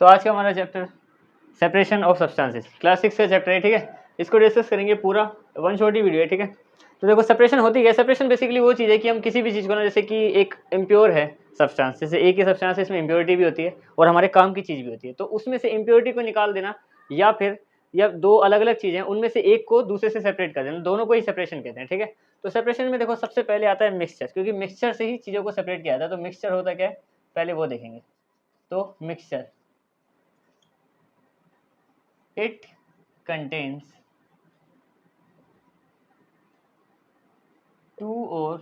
तो आज का हमारा chapter separation of substances class 6 का चैप्टर है, ठीक है। इसको डिस्कस करेंगे पूरा, वन शॉर्ट ही वीडियो है, ठीक है। तो देखो सेपरेशन होती है, सेपरेशन बेसिकली वो चीज़ है कि हम किसी भी चीज़ को ना, जैसे कि एक इम्प्योर है सब्सटेंस, जैसे एक ही सब्सटेंस है, इसमें इम्प्योरिटी भी होती है और हमारे काम की चीज़ भी होती है, तो उसमें से इम्प्योरिटी को निकाल देना या दो अलग अलग चीज़ें उनमें से एक को दूसरे से सेपरेट कर देना, दोनों को ही सेपरेशन कहते हैं, ठीक है। तो सेपरेशन में देखो सबसे पहले आता है मिक्सचर, क्योंकि मिक्सचर से ही चीज़ों को सेपरेट किया जाता है। तो मिक्सचर होता क्या है पहले वो देखेंगे। तो mixture it contains two or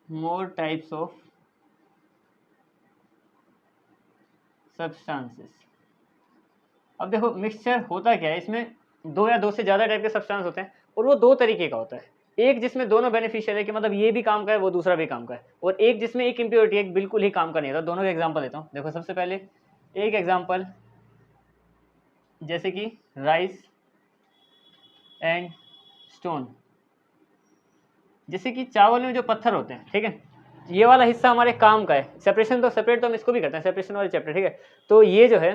more types of substances। अब देखो मिक्सचर होता क्या है, इसमें दो या दो से ज़्यादा टाइप के सब्सटेंस होते हैं और वो दो तरीके का होता है। एक जिसमें दोनों बेनिफिशियल है कि मतलब ये भी काम का है वो दूसरा भी काम का है, और एक जिसमें एक इम्प्योरिटी एक बिल्कुल ही काम का नहीं होता। दोनों के एग्जांपल देता हूँ। देखो सबसे पहले एक एग्जांपल जैसे कि राइस एंड स्टोन, जैसे कि चावल में जो पत्थर होते हैं, ठीक है, ये वाला हिस्सा हमारे काम का है। सेपरेशन तो सेपरेट तो हम इसको भी करते हैं, सेपरेशन वाले चैप्टर, ठीक है। तो ये जो है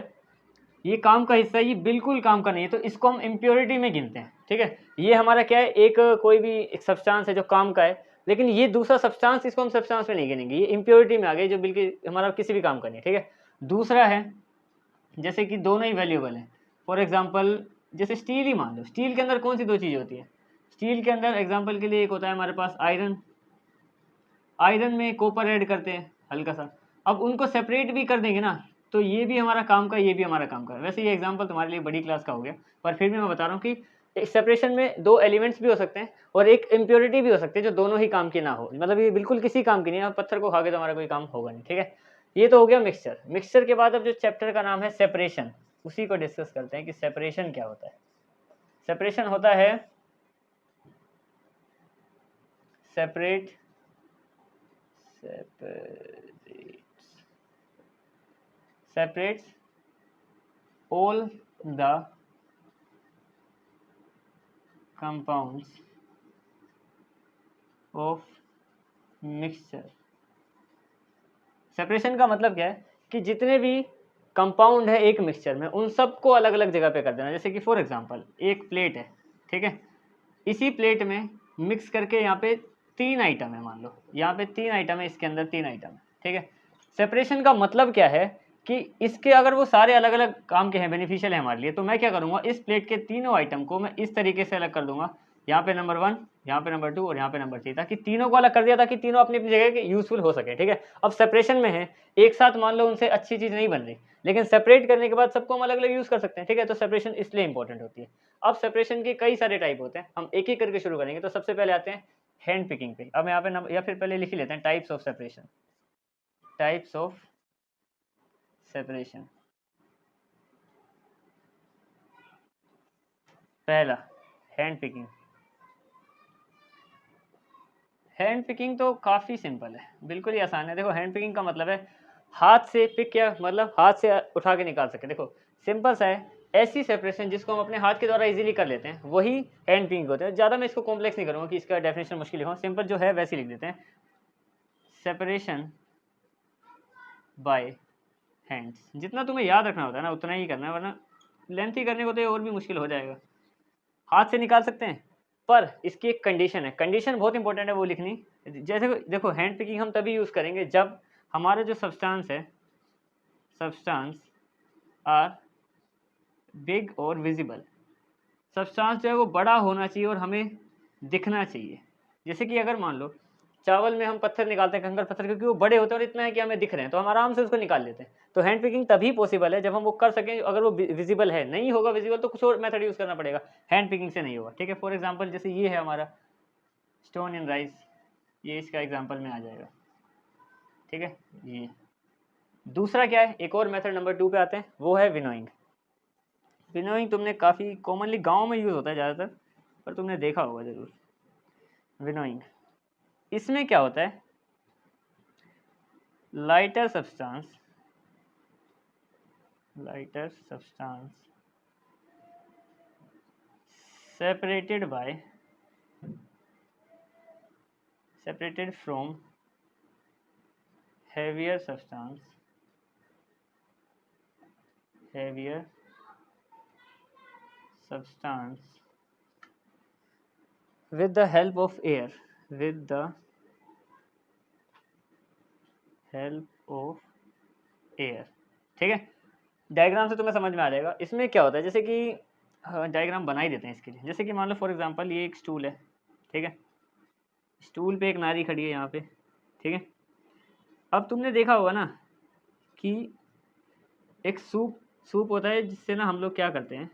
ये काम का हिस्सा, ये बिल्कुल काम का नहीं है, तो इसको हम इम्प्योरिटी में गिनते हैं, ठीक है। ये हमारा क्या है, एक कोई भी एक सब्सटेंस है जो काम का है, लेकिन ये दूसरा सब्सटेंस, इसको हम सब्सटेंस में नहीं गिनेंगे, ये इम्प्योरिटी में आ गई जो बिल्कुल हमारा किसी भी काम का नहीं है, ठीक है। दूसरा है जैसे कि दोनों ही वैल्यूएबल हैं। फॉर एग्जाम्पल जैसे स्टील ही मान लो, स्टील के अंदर कौन सी दो चीज़ें होती है, स्टील के अंदर एग्जाम्पल के लिए एक होता है हमारे पास आयरन, आयरन में कॉपर ऐड करते हैं हल्का सा। अब उनको सेपरेट भी कर देंगे ना, तो ये भी हमारा काम का, ये भी हमारा काम का। वैसे ये एग्जांपल तुम्हारे लिए बड़ी क्लास का हो गया, पर फिर भी मैं बता रहा हूँ कि सेपरेशन में दो एलिमेंट्स भी हो सकते हैं और एक इम्प्योरिटी भी हो सकती है जो दोनों ही काम की ना हो, मतलब ये बिल्कुल किसी काम की नहीं है। पत्थर को खा के तो हमारा कोई काम होगा नहीं, ठीक है। ये तो हो गया मिक्सचर। मिक्सचर के बाद अब जो चैप्टर का नाम है सेपरेशन, उसी को डिस्कस करते हैं कि सेपरेशन क्या होता है। सेपरेशन होता है separate separates all the compounds of mixture। Separation का मतलब क्या है कि जितने भी कंपाउंड है एक मिक्सचर में, उन सबको अलग अलग जगह पे कर देना। जैसे कि फॉर एग्जांपल एक प्लेट है, ठीक है, इसी प्लेट में मिक्स करके यहाँ पे तीन आइटम है, मान लो यहाँ पे तीन आइटम है, इसके अंदर तीन आइटम है, ठीक है। सेपरेशन का मतलब क्या है कि इसके अगर वो सारे अलग अलग काम के हैं, बेनिफिशियल है हमारे लिए, तो मैं क्या करूँगा, इस प्लेट के तीनों आइटम को मैं इस तरीके से अलग कर दूंगा, यहाँ पे नंबर 1, यहाँ पे नंबर 2 और यहाँ पे नंबर 3, ताकि तीनों को अलग कर दिया ताकि तीनों अपनी अपनी जगह के यूजफुल हो सके, ठीक है। अब सेपरेशन में है, एक साथ मान लो उनसे अच्छी चीज़ नहीं बन रही, लेकिन सेपरेट करने के बाद सबको हम अलग अलग यूज़ कर सकते हैं, ठीक है। तो सेपरेशन इसलिए इंपॉर्टेंट होती है। अब सेपरेशन के कई सारे टाइप होते हैं, हम एक एक करके शुरू करेंगे। तो सबसे पहले आते हैं हैंड पिकिंग पे। अब यहाँ पे या फिर पहले लिख ही लेते हैं types of separation. Types of separation, पहला हैंड पिकिंग। हैंड पिकिंग तो काफ़ी सिंपल है, बिल्कुल ही आसान है। देखो हैंड पिकिंग का मतलब है हाथ से पिक, या मतलब हाथ से उठा के निकाल सके। देखो सिंपल सा है, ऐसी सेपरेशन जिसको हम अपने हाथ के द्वारा इजीली कर लेते हैं वही हैंड पिकिंग होता है। ज़्यादा मैं इसको कॉम्प्लेक्स नहीं करूँगा कि इसका डेफिनेशन मुश्किल लिखूँ, सिंपल जो है वैसे लिख देते हैं, सेपरेशन बाय हैंड्स। जितना तुम्हें याद रखना होता है ना उतना ही करना है, वरना लेंथी करने को तो ये और भी मुश्किल हो जाएगा। हाथ से निकाल सकते हैं, पर इसकी एक कंडीशन है, कंडीशन बहुत इंपॉर्टेंट है वो लिखनी। जैसे देखो हैंड पिकिंग हम तभी यूज़ करेंगे जब हमारा जो सब्सटेंस है, सब्सटेंस आर बिग और विजिबल। सब्सटेंस जो है वो बड़ा होना चाहिए और हमें दिखना चाहिए। जैसे कि अगर मान लो चावल में हम पत्थर निकालते हैं, कंकड़ पत्थर, क्योंकि वो बड़े होते हैं और इतना है कि हमें दिख रहे हैं, तो हम आराम से उसको निकाल लेते हैं। तो हैंड पिकिंग तभी पॉसिबल है जब हम वो कर सकें, अगर वो विजिबल है। नहीं होगा विजिबल तो कुछ और मेथड यूज़ करना पड़ेगा, हैंड पिकिंग से नहीं होगा, ठीक है। फॉर एग्जाम्पल जैसे ये है हमारा स्टोन इन राइस, ये इसका एग्जाम्पल में आ जाएगा, ठीक है। ये दूसरा क्या है, एक और मेथड नंबर 2 पे आते हैं, वो है विनोइंग। विनोइंग तुमने काफ़ी कॉमनली गाँव में यूज़ होता है ज़्यादातर, पर तुमने देखा होगा ज़रूर विनोइंग। इसमें क्या होता है, lighter substance separated from heavier substance heavier substance with the help of air, with the help of air। ठीक है, डायग्राम से तुम्हें समझ में आ जाएगा। इसमें क्या होता है, जैसे कि डायग्राम बना ही देते हैं इसके लिए। जैसे कि मान लो फॉर एग्जांपल ये एक स्टूल है, ठीक है, स्टूल पे एक नारी खड़ी है यहाँ पे, ठीक है। अब तुमने देखा होगा ना कि एक सूप होता है, जिससे ना हम लोग क्या करते हैं,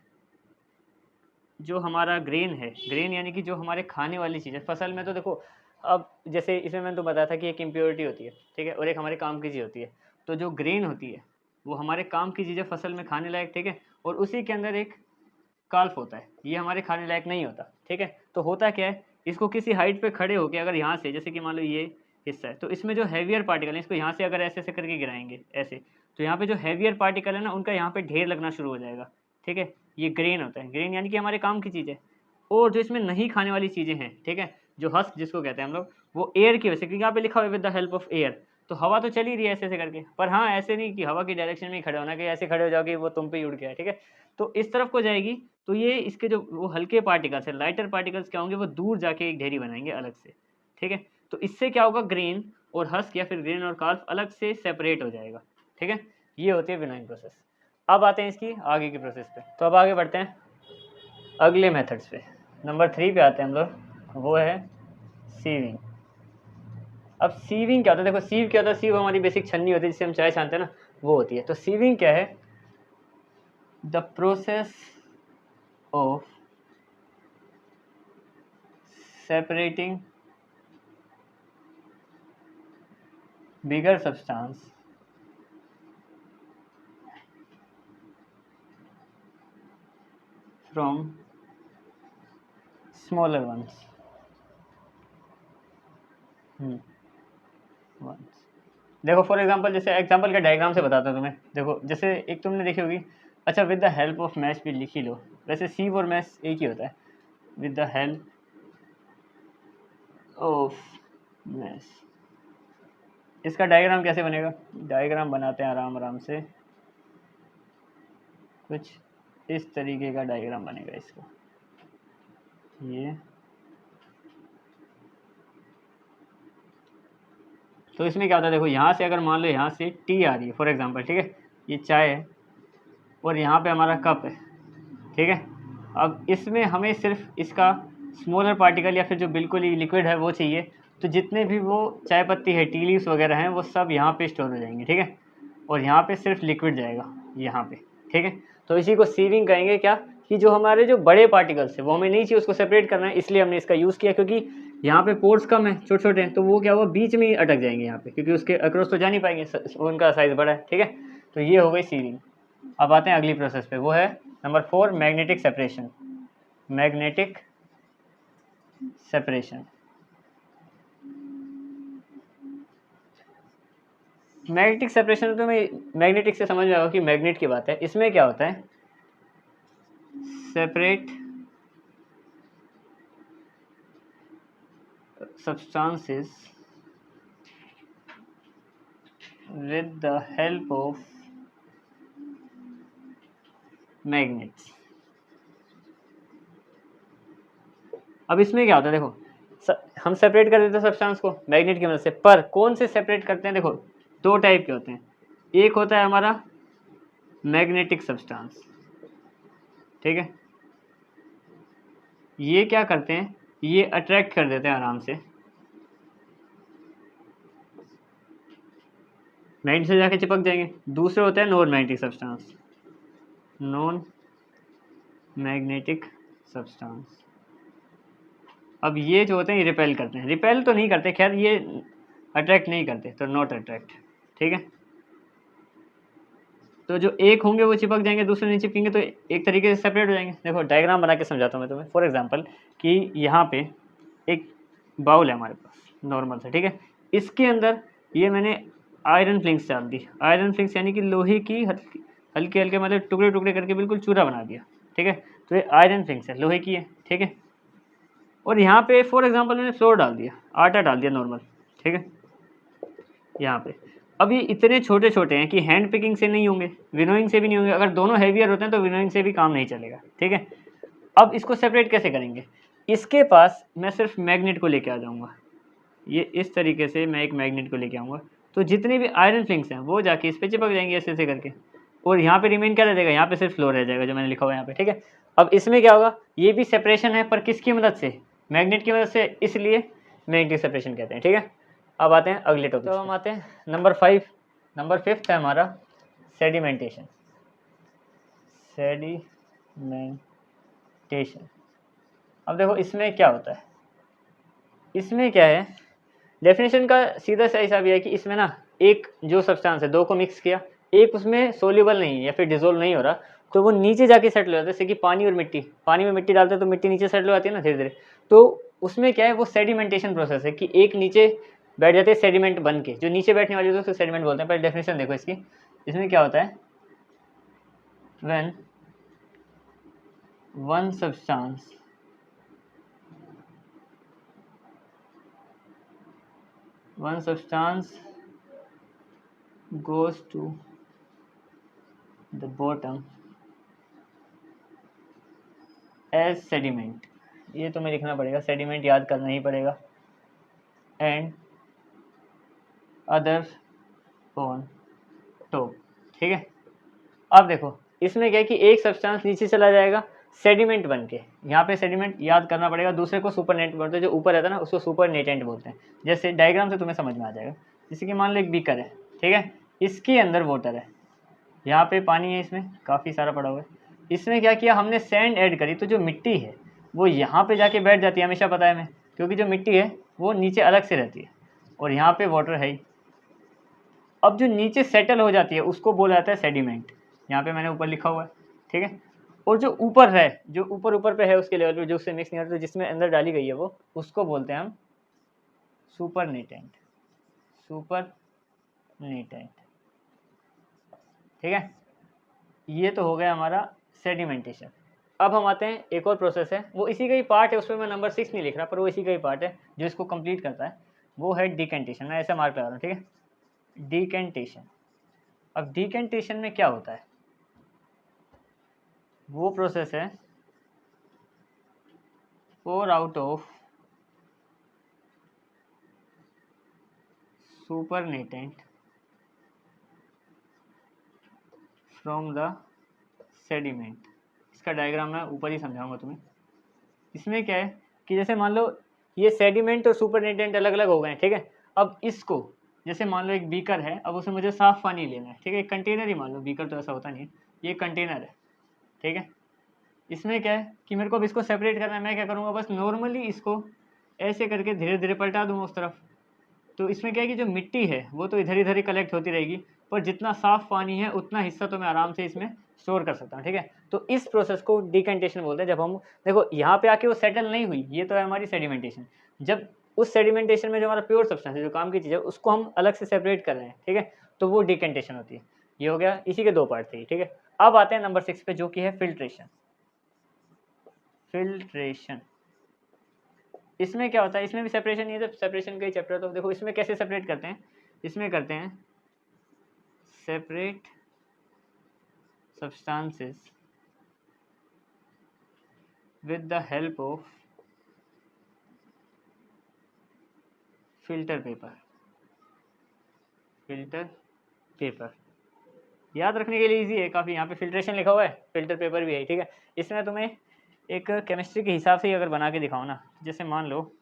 जो हमारा ग्रेन है, ग्रेन यानी कि जो हमारे खाने वाली चीज़ है फसल में। तो देखो अब जैसे इसमें मैंने तो बताया था कि एक इम्प्योरिटी होती है, ठीक है, और एक हमारे काम की चीज़ होती है। तो जो ग्रेन होती है वो हमारे काम की चीज़ है फसल में खाने लायक, ठीक है, और उसी के अंदर एक काल्फ होता है, ये हमारे खाने लायक नहीं होता, ठीक है। तो होता क्या है, इसको किसी हाइट पे खड़े होकर अगर यहाँ से, जैसे कि मान लो ये हिस्सा है, तो इसमें जो हैवियर पार्टिकल है, इसको यहाँ से अगर ऐसे ऐसे करके गिराएंगे ऐसे, तो यहाँ पे जो हैवियर पार्टिकल है ना, उनका यहाँ पे ढेर लगना शुरू हो जाएगा, ठीक है। ये ग्रेन होता है, ग्रेन यानी कि हमारे काम की चीज़ है। और जो इसमें नहीं खाने वाली चीज़ें हैं, ठीक है, जो हस्क जिसको कहते हैं हम लोग, वो एयर की वजह से, क्योंकि यहाँ पे लिखा हुआ है with the help of air, तो हवा तो चल ही रही है ऐसे ऐसे करके, पर हाँ ऐसे नहीं कि हवा की डायरेक्शन में ही खड़े होना, कि ऐसे खड़े हो जाओगे वो तुम पे ही उड़ गया, ठीक है। तो इस तरफ को जाएगी, तो ये इसके जो वो हल्के पार्टिकल्स है, लाइटर पार्टिकल्स क्या होंगे, वो दूर जाके एक ढेरी बनाएंगे अलग से, ठीक है। तो इससे क्या होगा, ग्रेन और हस्क या फिर ग्रेन और कार्प अलग से सेपरेट हो जाएगा, ठीक है। ये होती है विनोइंग प्रोसेस। अब आते हैं इसकी आगे की प्रोसेस पे। तो अब आगे बढ़ते हैं अगले मेथड्स पे। नंबर 3 पे आते हैं हम लोग, वो है सीविंग। अब सीविंग क्या होता है, देखो सीव क्या होता है, सीव हमारी बेसिक छन्नी होती है जिससे हम चाय छानते हैं ना, वो होती है। तो सीविंग क्या है, the process of separating bigger substance from smaller once. देखो फॉर एग्जांपल, जैसे एग्जांपल का डायग्राम से बताता हूँ तुम्हें। देखो जैसे एक तुमने देखी होगी, अच्छा with the help of mesh भी लिख ही लो, वैसे सीव और मैश एक ही होता है, with the help of mesh. इसका डायग्राम कैसे बनेगा, डायग्राम बनाते हैं आराम आराम से, कुछ इस तरीके का डायग्राम बनेगा इसका। ये तो इसमें क्या होता है, देखो यहाँ से अगर मान लो यहाँ से टी आ रही है फॉर एग्जांपल, ठीक है, ये चाय है और यहाँ पे हमारा कप है, ठीक है। अब इसमें हमें सिर्फ इसका स्मॉलर पार्टिकल या फिर जो बिल्कुल ही लिक्विड है वो चाहिए। तो जितने भी वो चाय पत्ती है, टी लीव्स वगैरह हैं, वो सब यहाँ पे स्टोर हो जाएंगे, ठीक है, और यहाँ पे सिर्फ लिक्विड जाएगा यहाँ पे, ठीक है। तो इसी को सीविंग कहेंगे। क्या कि जो हमारे जो बड़े पार्टिकल्स है वो हमें नहीं चाहिए, उसको सेपरेट करना है, इसलिए हमने इसका यूज़ किया, क्योंकि यहाँ पे पोर्स कम है, छोटे छोटे हैं, तो वो क्या हुआ बीच में ही अटक जाएंगे यहाँ पे, क्योंकि उसके अक्रॉस तो जा नहीं पाएंगे, उनका साइज़ बड़ा है, ठीक है। तो ये हो गई सीविंग। अब आते हैं अगली प्रोसेस पे, वो है number 4 magnetic separation. Magnetic separation, magnetic separation तो मैं मैग्नेटिक से समझ में आएगा कि मैग्नेट की बात है। इसमें क्या होता है, separate substances with the help of magnets। अब इसमें क्या होता है, देखो हम सेपरेट कर देते हैं सब्सटेंस को मैग्नेट की मदद से, पर कौन से सेपरेट करते हैं, देखो दो टाइप के होते हैं। एक होता है हमारा मैग्नेटिक सब्सटेंस, ठीक है, ये क्या करते हैं, ये अट्रैक्ट कर देते हैं आराम से, मैग्नेट से जाके चिपक जाएंगे। दूसरे होते हैं non magnetic substance, non magnetic substance. अब ये जो होते हैं ये रिपेल करते हैं, रिपेल तो नहीं करते, खैर ये अट्रैक्ट नहीं करते, तो नॉट अट्रैक्ट, ठीक है। तो जो एक होंगे वो चिपक जाएंगे, दूसरे नहीं चिपकेंगे, तो एक तरीके से सेपरेट हो जाएंगे। देखो डायग्राम बना के समझाता हूँ मैं तुम्हें। फॉर एग्जांपल कि यहाँ पे एक बाउल है हमारे पास नॉर्मल सा, ठीक है, इसके अंदर ये मैंने आयरन फ्लिंक्स डाल दी। आयरन फ्लिंक्स यानी कि लोहे की हल्के हल्के मतलब टुकड़े टुकड़े करके बिल्कुल चूरा बना दिया, ठीक है। तो ये आयरन फ्लिंक्स है, लोहे की है, ठीक है। और यहाँ पे फॉर एग्जांपल मैंने फ्लोर डाल दिया, आटा डाल दिया नॉर्मल, ठीक है, यहाँ पे। अब ये इतने छोटे छोटे हैं कि हैंड पिकिंग से नहीं होंगे, विनोइंग से भी नहीं होंगे। अगर दोनों हैवियर होते हैं तो विनोइंग से भी काम नहीं चलेगा, ठीक है। अब इसको सेपरेट कैसे करेंगे? इसके पास मैं सिर्फ मैग्नेट को लेके आ जाऊँगा, ये इस तरीके से मैं एक मैग्नेट को लेके आऊँगा, तो जितने भी आयरन फ्लिंक्स हैं वो जाके इस पे चिपक जाएंगे ऐसे ऐसे करके, और यहाँ पे रिमेन क्या रह जाएगा, यहाँ पे सिर्फ फ्लो रह जाएगा जो मैंने लिखा हुआ है यहाँ पे, ठीक है। अब इसमें क्या होगा, ये भी सेपरेशन है पर किसकी मदद से, मैग्नेट की मदद से, इसलिए मैग्नेटिक सेपरेशन कहते हैं, ठीक है। अब आते हैं अगले टॉपिक, तो हम आते हैं नंबर 5 है हमारा सेडिमेंटेशन। सेडिमेंटेशन, अब देखो इसमें क्या होता है, इसमें क्या है, डेफिनेशन का सीधा सा हिसाब यह है कि इसमें ना एक जो सब्सटेंस है, दो को मिक्स किया, एक उसमें सोल्यूबल नहीं है या फिर डिजोल्व नहीं हो रहा, तो वो नीचे जाके सेटल हो जाता है। जैसे कि पानी और मिट्टी, पानी में मिट्टी डालते हैं तो मिट्टी नीचे सेटल हो जाती है ना धीरे धीरे, तो उसमें क्या है, वो सेडिमेंटेशन प्रोसेस है कि एक नीचे बैठ जाते हैं सेडिमेंट बन के, जो नीचे बैठने वाली होती है उसको सेडिमेंट बोलते हैं। पहले डेफिनेशन देखो इसकी, इसमें क्या होता है, when one substance goes to the bottom as sediment, ये तुम्हें लिखना पड़ेगा, सेडिमेंट याद करना ही पड़ेगा, एंड अदर ऑन टॉप, ठीक है। अब देखो इसमें क्या है कि एक सब्सटेंस नीचे चला जाएगा सेडिमेंट बन के, यहाँ पे सेडिमेंट याद करना पड़ेगा, दूसरे को सुपरनेट बोलते हैं, जो ऊपर रहता है ना उसको सुपरनेटेंट बोलते हैं। जैसे डायग्राम से तुम्हें समझ में आ जाएगा, जैसे कि मान लो एक बीकर है, ठीक है, इसके अंदर वाटर है, यहाँ पे पानी है, इसमें काफ़ी सारा पड़ा हुआ है, इसमें क्या किया हमने, सैंड ऐड करी, तो जो मिट्टी है वो यहाँ पे जाके बैठ जाती है, हमेशा पता है हमें, क्योंकि जो मिट्टी है वो नीचे अलग से रहती है और यहाँ पे वाटर है ही। अब जो नीचे सेटल हो जाती है उसको बोला जाता है सेडिमेंट, यहाँ पे मैंने ऊपर लिखा हुआ है, ठीक है। और जो ऊपर है, जो ऊपर पे है उसके लेवल पे, जो उससे मिक्स नहीं होता, तो जिसमें अंदर डाली गई है वो, उसको बोलते हैं हम सुपरनेटेंट, ठीक है। ये तो हो गया हमारा सेडिमेंटेशन। अब हम आते हैं, एक और प्रोसेस है, वो इसी का ही पार्ट है, उसमें मैं नंबर 6 नहीं लिख रहा, पर वो इसी का ही पार्ट है जो इसको कंप्लीट करता है, वो है डिकेंटेशन। मैं ऐसा मार्क लगा रहा हूँ, ठीक है, डिकेंटेशन। अब डिकेंटेशन में क्या होता है, वो प्रोसेस है pour out of supernatant from the sediment। इसका डायग्राम मैं ऊपर ही समझाऊंगा तुम्हें। इसमें क्या है कि जैसे मान लो ये सेडिमेंट और सुपरनेटेंट अलग अलग हो गए हैं, ठीक है। अब इसको जैसे मान लो एक बीकर है, अब उसमें मुझे साफ पानी लेना है, ठीक है, एक कंटेनर ही मान लो, बीकर तो ऐसा होता नहीं है, ये कंटेनर है, ठीक है। इसमें क्या है कि मेरे को अब इसको सेपरेट करना है, मैं क्या करूँगा, बस नॉर्मली इसको ऐसे करके धीरे धीरे पलटा दूँगा उस तरफ, तो इसमें क्या है कि जो मिट्टी है वो तो इधर इधर ही कलेक्ट होती रहेगी, पर जितना साफ पानी है उतना हिस्सा तो मैं आराम से इसमें स्टोर कर सकता हूँ, ठीक है। तो इस प्रोसेस को डिकेंटेशन बोलते हैं। जब हम देखो यहाँ पे आके वो सेटल नहीं हुई, ये तो है हमारी सेडिमेंटेशन, जब उस सेडिमेंटेशन में जो हमारा प्योर सब्सटेंस है, जो काम की चीज़ है, उसको हम अलग से सेपरेट कर रहे हैं, ठीक है, तो वो डिकेंटेशन होती है। ये हो गया, इसी के दो पार्ट थे, ठीक है। अब आते हैं नंबर 6 पे, जो कि है फिल्ट्रेशन। इसमें क्या होता है, इसमें भी सेपरेशन, ये जब सेपरेशन का ही चैप्टर, तो देखो इसमें कैसे सेपरेट करते हैं, इसमें करते हैं separate substances with the help of filter paper. याद रखने के लिए इजी है काफ़ी, यहाँ पे फिल्ट्रेशन लिखा हुआ है, फिल्टर पेपर भी है, ठीक है। इसमें तुम्हें एक केमिस्ट्री के हिसाब से ही अगर बना के दिखाओ ना, जैसे मान लो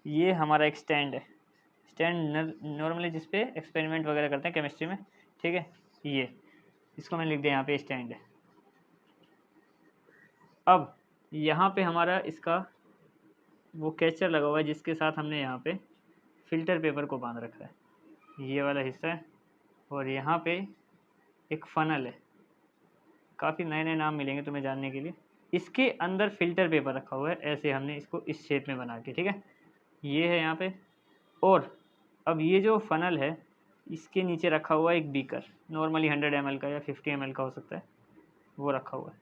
ये हमारा एक स्टैंड है, स्टैंड नॉर्मली जिस पे एक्सपेरिमेंट वगैरह करते हैं केमिस्ट्री में, ठीक है, ये इसको मैंने लिख दिया यहाँ पे स्टैंड है। अब यहाँ पे हमारा इसका वो कैचर लगा हुआ है, जिसके साथ हमने यहाँ पे फिल्टर पेपर को बांध रखा है, ये वाला हिस्सा है, और यहाँ पे एक फनल है, काफ़ी नए नए नाम मिलेंगे तुम्हें जानने के लिए। इसके अंदर फिल्टर पेपर रखा हुआ है, ऐसे हमने इसको इस शेप में बना के, ठीक है, ये है यहाँ पे। और अब ये जो फनल है, इसके नीचे रखा हुआ है एक बीकर, नॉर्मली 100 ml का या 50 ml का हो सकता है, वो रखा हुआ है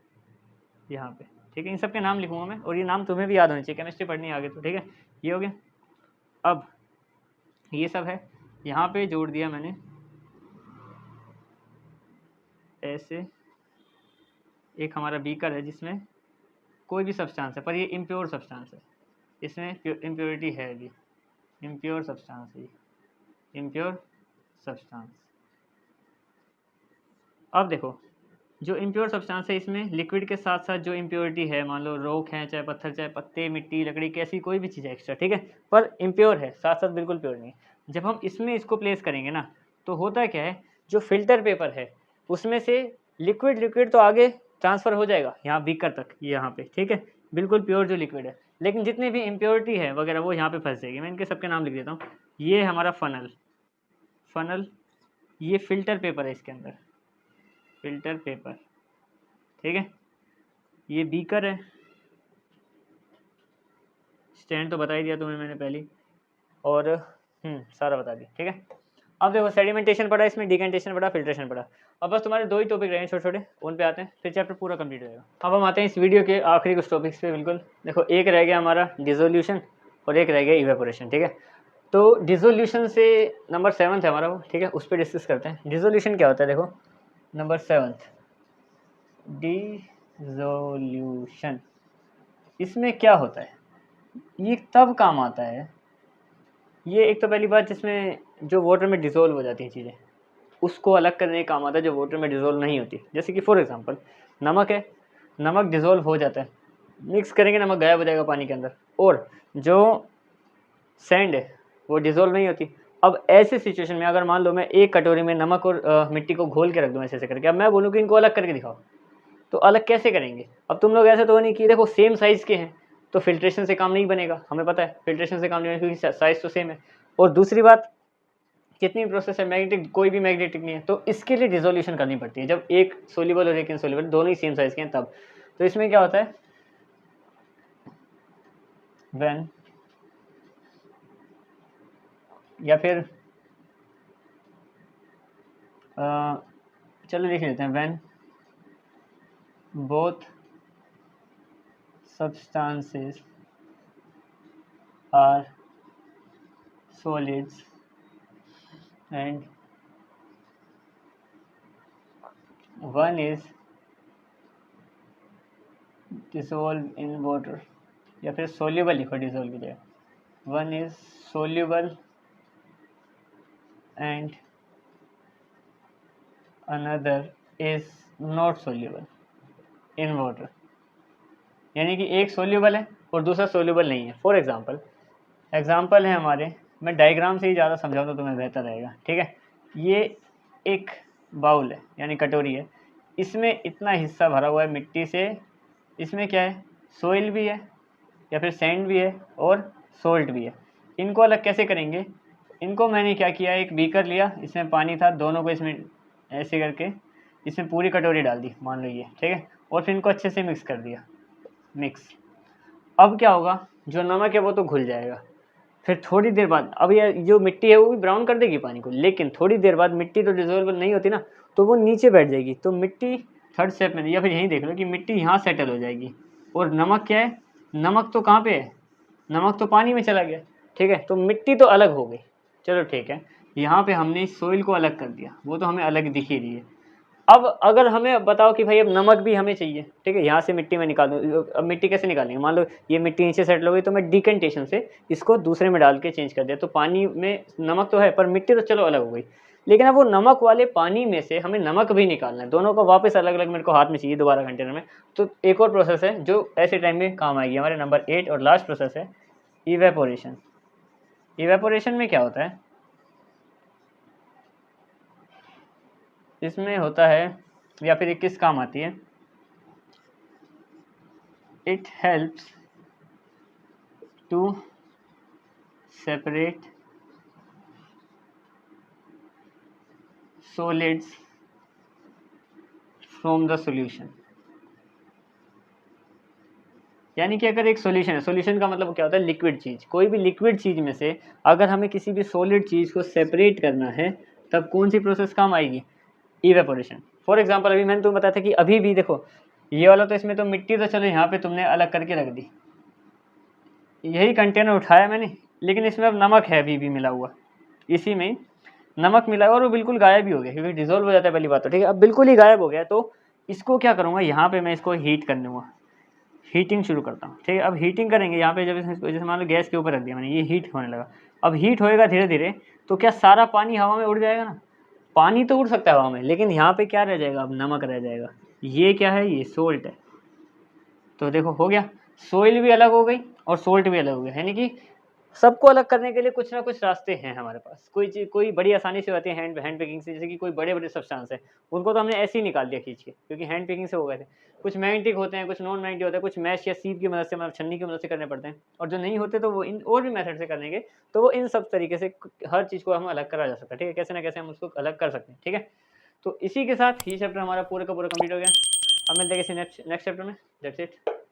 यहाँ पे, ठीक है। इन सब के नाम लिखूँगा मैं, और ये नाम तुम्हें भी याद होने चाहिए, केमिस्ट्री पढ़नी आगे तो, ठीक है। ये हो गया। अब ये सब है, यहाँ पे जोड़ दिया मैंने ऐसे एक हमारा बीकर है जिसमें कोई भी सब्सटेंस है, पर ये इम्प्योर सब्सटेंस है, इसमें इम्प्योरिटी है भी, इम्प्योर सब्सटेंस है, इम्प्योर सब्सटेंस। अब देखो जो इम्प्योर सब्सटेंस है इसमें लिक्विड के साथ साथ जो इम्प्योरिटी है, मान लो रॉक है, चाहे पत्थर, चाहे पत्ते, मिट्टी, लकड़ी, कैसी कोई भी चीज़ है एक्स्ट्रा, ठीक है, पर इम्प्योर है, साथ साथ बिल्कुल प्योर नहीं है। जब हम इसमें इसको प्लेस करेंगे ना, तो होता क्या है, जो फिल्टर पेपर है उसमें से लिक्विड तो आगे ट्रांसफ़र हो जाएगा यहाँ बीकर तक, यहाँ पे, ठीक है, बिल्कुल प्योर जो लिक्विड है, लेकिन जितनी भी इम्प्योरिटी है वगैरह वो यहाँ पे फंस जाएगी। मैं इनके सबके नाम लिख देता हूँ। ये हमारा फनल, ये फिल्टर पेपर है, इसके अंदर फिल्टर पेपर, ठीक है, ये बीकर है, स्टैंड तो बता ही दिया तुम्हें मैंने पहले, और सारा बता दिया, ठीक है। अब देखो सेडिमेंटेशन पढ़ा, इसमें डिकेंटेशन पढ़ा, फिल्ट्रेशन पढ़ा। अब बस तुम्हारे 2 ही टॉपिक रहे हैं छोटे छोटे, उन पे आते हैं, फिर चैप्टर पूरा कंप्लीट हो जाएगा। अब हम आते हैं इस वीडियो के आखिरी कुछ टॉपिक्स पे। बिल्कुल देखो, एक रह गया हमारा डिसोल्यूशन और एक रह गया इवेपोरेशन, ठीक है। तो डिसोल्यूशन से नंबर 7 है हमारा वो, ठीक है, उस पर डिस्कस करते हैं। डिसोल्यूशन क्या होता है, देखो नंबर 7 डिसोल्यूशन। इसमें क्या होता है, ये तब काम आता है, ये एक तो पहली बात जिसमें जो वाटर में डिज़ोल्व हो जाती हैं चीज़ें उसको अलग करने का काम आता है जो वाटर में डिज़ोल्व नहीं होती। जैसे कि फॉर एग्जांपल नमक है, नमक डिज़ोल्व हो जाता है, मिक्स करेंगे नमक गायब हो जाएगा पानी के अंदर, और जो सैंड है वो डिज़ोल्व नहीं होती। अब ऐसे सिचुएशन में अगर मान लो मैं एक कटोरी में नमक और मिट्टी को घोल के रख दूँ ऐसे करके, अब मैं बोलूँ कि इनको अलग करके दिखाओ, तो अलग कैसे करेंगे। अब तुम लोग ऐसे तो नहीं कि देखो सेम साइज़ के हैं तो फिल्ट्रेशन से काम नहीं बनेगा, हमें पता है फिल्ट्रेशन से काम नहीं बनेगा क्योंकि साइज़ तो सेम है। और दूसरी बात, कितनी प्रोसेस है, मैग्नेटिक कोई भी मैग्नेटिक नहीं है, तो इसके लिए डिसोल्यूशन करनी पड़ती है। जब एक सोल्यूबल और एक इनसोल्यूबल दोनों ही सेम साइज़ के हैं तब। तो इसमें क्या होता है, व्हेन, या फिर चलो लिख लेते हैं, when both substances are solids and one is dissolved in water, या फिर soluble लिखो, dissolve की जगह, one is soluble and another is not soluble in water, यानी कि एक सोल्यूबल है और दूसरा सोल्यूबल नहीं है। फॉर एग्जाम्पल है हमारे, मैं डायग्राम से ही ज़्यादा समझाऊँ तो तुम्हें बेहतर रहेगा, ठीक है। ये एक बाउल है यानी कटोरी है, इसमें इतना हिस्सा भरा हुआ है मिट्टी से, इसमें क्या है, सोइल भी है या फिर सैंड भी है और सोल्ट भी है। इनको अलग कैसे करेंगे, इनको मैंने क्या किया, एक बीकर लिया, इसमें पानी था, दोनों को इसमें ऐसे करके इसमें पूरी कटोरी डाल दी, मान लो ये, ठीक है, और फिर इनको अच्छे से मिक्स कर दिया, मिक्स। अब क्या होगा, जो नमक है वो तो घुल जाएगा, फिर थोड़ी देर बाद अब ये जो मिट्टी है वो भी ब्राउन कर देगी पानी को, लेकिन थोड़ी देर बाद मिट्टी तो डिसोल्वेबल नहीं होती ना, तो वो नीचे बैठ जाएगी, तो मिट्टी थर्ड स्टेप में, या फिर यहीं देख लो कि मिट्टी यहाँ सेटल हो जाएगी, और नमक क्या है, नमक तो कहाँ पे है, नमक तो पानी में चला गया, ठीक है, तो मिट्टी तो अलग हो गई। चलो ठीक है, यहाँ पे हमने सोइल को अलग कर दिया, वो तो हमें अलग दिख ही रही है। अब अगर हमें बताओ कि भाई अब नमक भी हमें चाहिए, ठीक है, यहाँ से मिट्टी में निकाल दूँ, अब मिट्टी कैसे निकालेंगे, मान लो ये मिट्टी नीचे सेटल हो गई, तो मैं डिकेंटेशन से इसको दूसरे में डाल के चेंज कर दिया, तो पानी में नमक तो है पर मिट्टी तो चलो अलग हो गई, लेकिन अब वो नमक वाले पानी में से हमें नमक भी निकालना है, दोनों को वापस अलग अलग मेरे को हाथ में चाहिए दोबारा कंटेनर में। तो एक और प्रोसेस है जो ऐसे टाइम में काम आएगी, हमारे नंबर 8 और लास्ट प्रोसेस है इवेपोरेशन। इवेपोरेशन में क्या होता है, इसमें होता है, या फिर ये किस काम आती है, it helps to separate solids from the solution. यानी कि अगर एक सॉल्यूशन है, सॉल्यूशन का मतलब क्या होता है, लिक्विड चीज़, कोई भी लिक्विड चीज़ में से अगर हमें किसी भी सॉलिड चीज़ को सेपरेट करना है तब कौन सी प्रोसेस काम आएगी, इवेपोरेशन। फॉर एग्जांपल अभी मैंने तुम्हें बताया था कि अभी भी देखो ये वाला, तो इसमें तो मिट्टी तो चलो यहाँ पे तुमने अलग करके रख दी, यही कंटेनर उठाया मैंने, लेकिन इसमें अब नमक है अभी भी मिला हुआ इसी में, नमक मिला और वो बिल्कुल गायब ही हो गया, क्योंकि डिजोल्व हो जाता है पहली बात तो, ठीक है। अब बिल्कुल ही गायब हो गया, तो इसको क्या करूँगा, यहाँ पे मैं इसको हीट कर लूँगा, हीटिंग शुरू करता हूँ, ठीक है। अब हीटिंग करेंगे यहाँ पे, जब इसको जैसे मान लो गैस के ऊपर रख दिया मैंने, ये हीट होने लगा। अब हीट होएगा धीरे धीरे, तो क्या सारा पानी हवा में उड़ जाएगा ना, पानी तो उड़ सकता है हवा में, लेकिन यहाँ पे क्या रह जाएगा, अब नमक रह जाएगा। ये क्या है, ये सोल्ट है। तो देखो हो गया, सोइल भी अलग हो गई और सोल्ट भी अलग हो गया, यानी कि सबको अलग करने के लिए कुछ ना कुछ रास्ते हैं हमारे पास। कोई चीज़ कोई बड़ी आसानी से होती है हैंड पैकिंग से, जैसे कि कोई बड़े बड़े सब्सटेंस है, उनको तो हमने ऐसे ही निकाल दिया खींच के, क्योंकि हैंड पैकिंग से हो गए थे। कुछ मैग्नेटिक होते हैं, कुछ नॉन मैग्नेटिक होते हैं, कुछ मैश या सीप की मदद से, मतलब छन्नी की मदद से करने पड़ते हैं, और जो नहीं होते तो वो इन और भी मेथड से करेंगे। तो वो इन सब तरीके से हर चीज़ को हम अलग करा जा सकता है, ठीक है, कैसे ना कैसे हम उसको अलग कर सकते हैं, ठीक है। तो इसी के साथ ये चैप्टर हमारा पूरा का पूरा कंप्लीट हो गया। अब मिलते हैं किसी नेक्स्ट चैप्टर में। That's it.